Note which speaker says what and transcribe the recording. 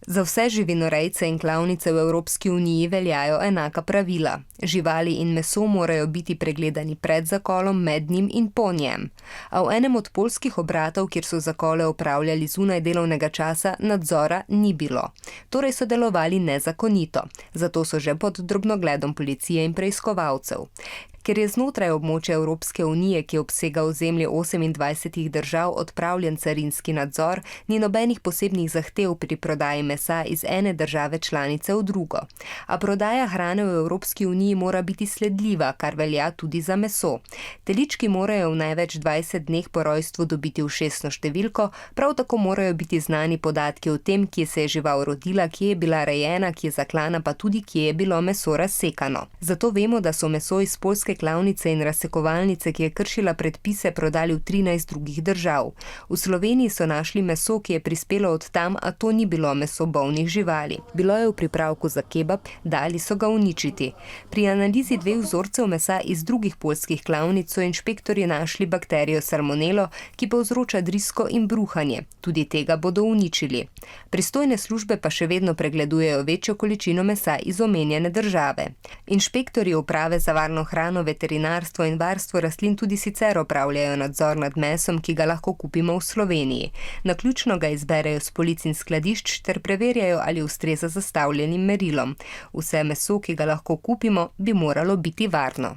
Speaker 1: Za vse živinorejce in klavnice v Evropski uniji veljajo enaka pravila. Živali in meso morajo biti pregledani pred zakolom, med njim in po njem. A v enem od poljskih obratov, kjer so zakole opravljali zunaj delovnega časa, nadzora ni bilo. Torej so delovali nezakonito. Zato so že pod drobnogledom policije in preiskovalcev. Ker je znotraj območja Evropske unije, ki obsega ozemlje 28 držav, odpravljen carinski nadzor, ni nobenih posebnih zahtev pri prodaji mesa iz ene države članice v drugo. A prodaja hrane v Evropski uniji mora biti sledljiva, kar velja tudi za meso. Telički morajo v največ 20 dneh po rojstvu dobiti ušesno številko, prav tako morajo biti znani podatki o tem, kje se je žival rodila, kje je bila rejena, kje je zaklana, pa tudi kje je bilo meso razsekano. Zato vemo, da so meso iz poljske klavnice in razsekovalnice, ki je kršila predpise, prodali v 13 drugih držav. V Sloveniji so našli meso, ki je prispelo od tam, a to ni bilo meso bolnih živali. Bilo je v pripravku za kebab, dali so ga uničiti. Pri analizi 2 vzorcev mesa iz drugih poljskih klavnic so inšpektorji našli bakterijo salmonelo, ki povzroča drisko in bruhanje. Tudi tega bodo uničili. Pristojne službe pa še vedno pregledujejo večjo količino mesa iz omenjene države. Inšpektorji uprave za varno hrano, veterinarstvo in varstvo rastlin tudi sicer opravljajo nadzor nad mesom, ki ga lahko kupimo v Sloveniji. Naključno ga izberejo s polic in skladišč ter preverjajo, ali ustreza zastavljenim merilom. Vse meso, ki ga lahko kupimo, bi moralo biti varno.